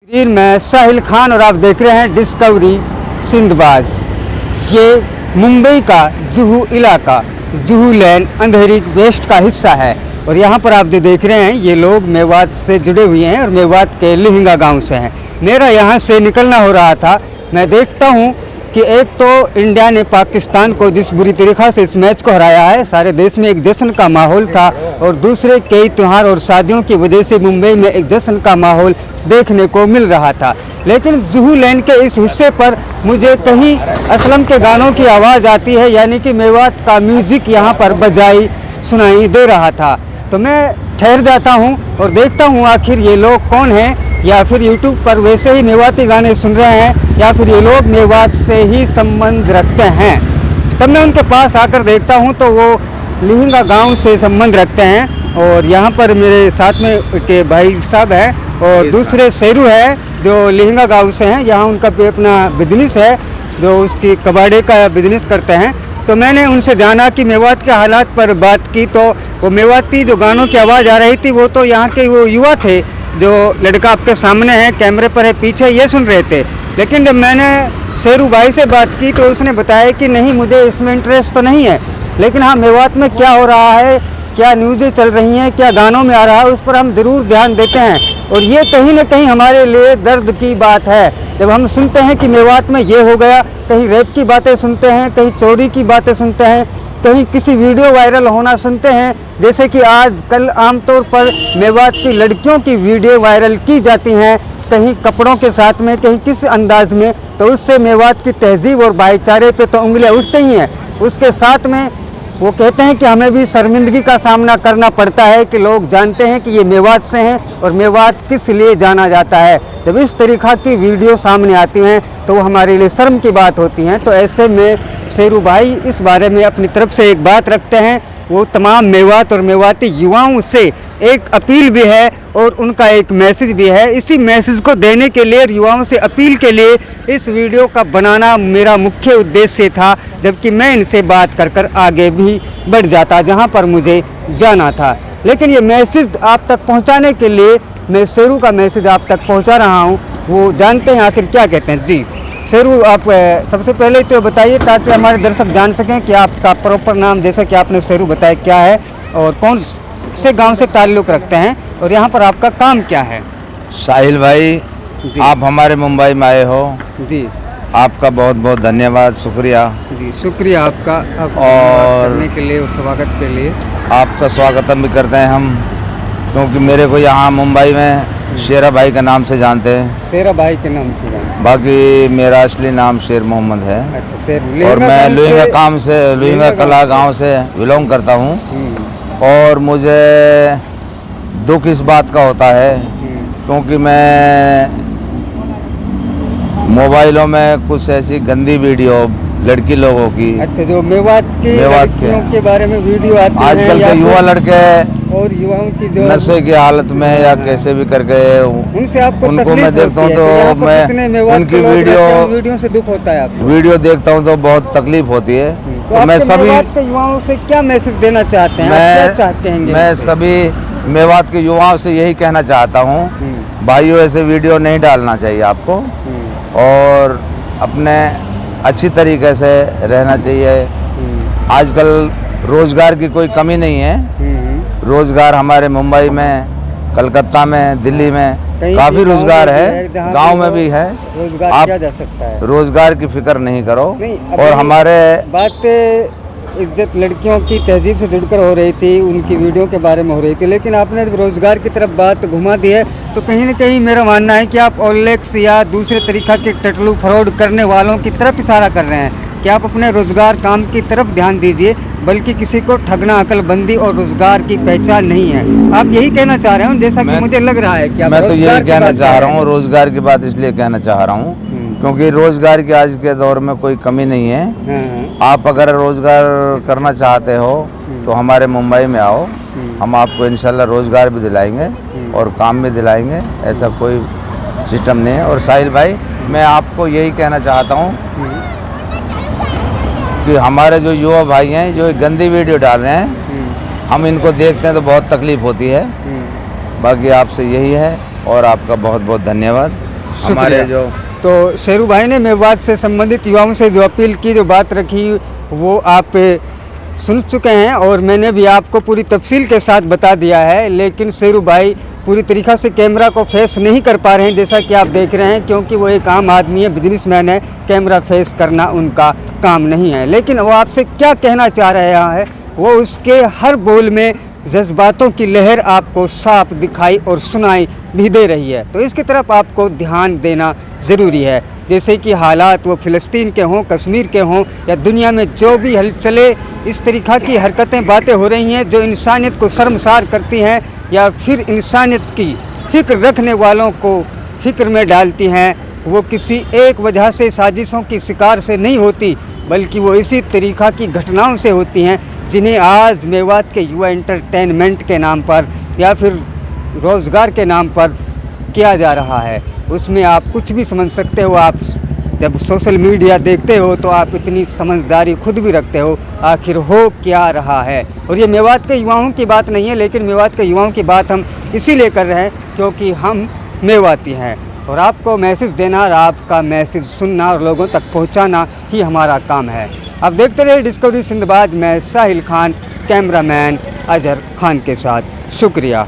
मैं साहिल खान और आप देख रहे हैं डिस्कवरी सिंधबाज। ये मुंबई का जुहू इलाका, जुहू लैन अंधेरी वेस्ट का हिस्सा है और यहाँ पर आप जो देख रहे हैं ये लोग मेवात से जुड़े हुए हैं और मेवात के लिहिंगा गांव से हैं। मेरा यहाँ से निकलना हो रहा था। मैं देखता हूँ कि एक तो इंडिया ने पाकिस्तान को जिस बुरी तरीक़ा से इस मैच को हराया है, सारे देश में एक जश्न का माहौल था और दूसरे कई त्यौहार और शादियों की वजह से मुंबई में एक जश्न का माहौल देखने को मिल रहा था। लेकिन जुहू लैन के इस हिस्से पर मुझे कहीं असलम के गानों की आवाज़ आती है, यानी कि मेवात का म्यूज़िक यहाँ पर बजाई सुनाई दे रहा था। तो मैं ठहर जाता हूँ और देखता हूँ आखिर ये लोग कौन हैं, या फिर यूट्यूब पर वैसे ही मेवाती गाने सुन रहे हैं या फिर ये लोग मेवात से ही संबंध रखते हैं। तब मैं उनके पास आकर देखता हूँ तो वो लिहिंगा गांव से संबंध रखते हैं और यहाँ पर मेरे साथ में के भाई साहब हैं और दूसरे शेरू है जो लिहिंगा गांव से हैं। यहाँ उनका भी अपना बिजनेस है जो उसकी कबाड़े का बिजनेस करते हैं। तो मैंने उनसे जाना कि मेवात के हालात पर बात की तो वो मेवाती जो गानों की आवाज़ आ रही थी वो तो यहाँ के वो युवा थे जो लड़का आपके सामने है, कैमरे पर है पीछे, ये सुन रहे थे। लेकिन जब मैंने शेरू भाई से बात की तो उसने बताया कि नहीं, मुझे इसमें इंटरेस्ट तो नहीं है, लेकिन हाँ मेवात में क्या हो रहा है, क्या न्यूज़ें चल रही हैं, क्या गानों में आ रहा है, उस पर हम ज़रूर ध्यान देते हैं। और ये कहीं ना कहीं हमारे लिए दर्द की बात है जब हम सुनते हैं कि मेवात में ये हो गया, कहीं रेप की बातें सुनते हैं, कहीं चोरी की बातें सुनते हैं, कहीं किसी वीडियो वायरल होना सुनते हैं। जैसे कि आज कल आमतौर पर मेवात की लड़कियों की वीडियो वायरल की जाती हैं, कहीं कपड़ों के साथ में, कहीं किस अंदाज में, तो उससे मेवात की तहजीब और भाईचारे पे तो उंगलियां उठती ही हैं। उसके साथ में वो कहते हैं कि हमें भी शर्मिंदगी का सामना करना पड़ता है कि लोग जानते हैं कि ये मेवात से हैं और मेवात किस लिए जाना जाता है। जब इस तरीक़ा की वीडियो सामने आती हैं तो वो हमारे लिए शर्म की बात होती हैं। तो ऐसे में शेरू भाई इस बारे में अपनी तरफ से एक बात रखते हैं। वो तमाम मेवात और मेवाती युवाओं से एक अपील भी है और उनका एक मैसेज भी है। इसी मैसेज को देने के लिए और युवाओं से अपील के लिए इस वीडियो का बनाना मेरा मुख्य उद्देश्य था, जबकि मैं इनसे बात कर आगे भी बढ़ जाता जहां पर मुझे जाना था। लेकिन ये मैसेज आप तक पहुंचाने के लिए मैं शेरू का मैसेज आप तक पहुंचा रहा हूं। वो जानते हैं आखिर क्या कहते हैं। जी शेरू, आप सबसे पहले तो बताइए ताकि हमारे दर्शक जान सकें कि आपका प्रॉपर नाम, जैसा कि आपने शेरू बताया, क्या है और कौन से गांव से ताल्लुक़ रखते हैं और यहाँ पर आपका काम क्या है। साहिल भाई, आप हमारे मुंबई में आए हो जी, आपका बहुत बहुत धन्यवाद, शुक्रिया। जी शुक्रिया आपका और करने के लिए और स्वागत के लिए। आपका स्वागतम भी करते हैं हम, क्योंकि मेरे को यहाँ मुंबई में शेरा भाई के नाम से जानते हैं। शेरा भाई के नाम से जानते, बाकी मेरा असली नाम शेर मोहम्मद है। अच्छा, शेर। और मैं लुहिंगा काम से, लुहिंगा कला गांव से बिलोंग करता हूँ। और मुझे दुख इस बात का होता है क्योंकि मैं मोबाइलों में कुछ ऐसी गंदी वीडियो लड़की लोगों की, अच्छा, जो मेवात के बारे में वीडियो आती है आजकल के युवा लड़के और युवाओं की जो नशे की हालत में या कैसे भी करके उनसे आपको उनको मैं देखता हूँ तो मैं उनकी वीडियो से दुख होता है आपको? वीडियो देखता हूँ तो बहुत तकलीफ होती है। तो मैं सभी मेवात के युवाओं से क्या मैसेज देना चाहते हैं, आप क्या चाहते हैं? मैं सभी मेवात के युवाओं से यही कहना चाहता हूँ, भाइयों ऐसे वीडियो नहीं डालना चाहिए आपको और अपने अच्छी तरीके से रहना चाहिए। आजकल रोजगार की कोई कमी नहीं है। रोजगार हमारे मुंबई में, कलकत्ता में, दिल्ली में काफी रोजगार है, गांव में भी है। रोजगार किया जा सकता है, रोजगार की फिक्र नहीं करो। और हमारे बात इज्जत लड़कियों की तहजीब से जुड़कर हो रही थी, उनकी वीडियो के बारे में हो रही थी, लेकिन आपने रोजगार की तरफ बात घुमा दी है। तो कहीं ना कहीं मेरा मानना है कि आप ओलेक्स या दूसरे तरीक़ा के टटलू फ्रॉड करने वालों की तरफ इशारा कर रहे हैं कि आप अपने रोजगार काम की तरफ ध्यान दीजिए, बल्कि किसी को ठगना अकलबंदी और रोजगार की पहचान नहीं है। आप यही कहना चाह रहे हो, जैसा कि मुझे लग रहा है कि मैं तो यही कहना चाह रहा हूँ। रोजगार की बात इसलिए कहना चाह रहा हूँ क्योंकि रोजगार की आज के दौर में कोई कमी नहीं है। आप अगर रोजगार करना चाहते हो तो हमारे मुंबई में आओ, हम आपको इंशाल्लाह रोजगार भी दिलाएंगे और काम भी दिलाएंगे, ऐसा कोई सिस्टम नहीं है। और साहिल भाई, मैं आपको यही कहना चाहता हूँ कि हमारे जो युवा भाई हैं जो गंदी वीडियो डाल रहे हैं, हम इनको देखते हैं तो बहुत तकलीफ होती है। बाकी आपसे यही है और आपका बहुत बहुत धन्यवाद। हमारे जो तो शेरू भाई ने मेवात से संबंधित युवाओं से जो अपील की, जो बात रखी, वो आप सुन चुके हैं और मैंने भी आपको पूरी तफसील के साथ बता दिया है। लेकिन शेरू भाई पूरी तरीक़ा से कैमरा को फेस नहीं कर पा रहे हैं, जैसा कि आप देख रहे हैं, क्योंकि वो एक आम आदमी है, बिजनेसमैन है, कैमरा फेस करना उनका काम नहीं है। लेकिन वो आपसे क्या कहना चाह रहे हैं, वो उसके हर बोल में जज्बातों की लहर आपको साफ दिखाई और सुनाई भी दे रही है। तो इसकी तरफ आपको ध्यान देना ज़रूरी है। जैसे कि हालात वो फ़िलिस्तीन के हों, कश्मीर के हों, या दुनिया में जो भी हलचले, इस तरीक़ा की हरकतें, बातें हो रही हैं जो इंसानियत को शर्मसार करती हैं या फिर इंसानियत की फ़िक्र रखने वालों को फ़िक्र में डालती हैं, वो किसी एक वजह से, साजिशों की शिकार से नहीं होती, बल्कि वो इसी तरीक़ा की घटनाओं से होती हैं जिन्हें आज मेवात के युवा एंटरटेनमेंट के नाम पर या फिर रोज़गार के नाम पर किया जा रहा है। उसमें आप कुछ भी समझ सकते हो। आप जब सोशल मीडिया देखते हो तो आप इतनी समझदारी खुद भी रखते हो, आखिर हो क्या रहा है। और ये मेवात के युवाओं की बात नहीं है, लेकिन मेवात के युवाओं की बात हम इसीलिए कर रहे हैं क्योंकि हम मेवाती हैं और आपको मैसेज देना और आपका मैसेज सुनना और लोगों तक पहुंचाना ही हमारा काम है। अब देखते रहिए डिस्कवरी सिंधबाज। मैं साहिल खान, कैमरामैन अजहर खान के साथ। शुक्रिया।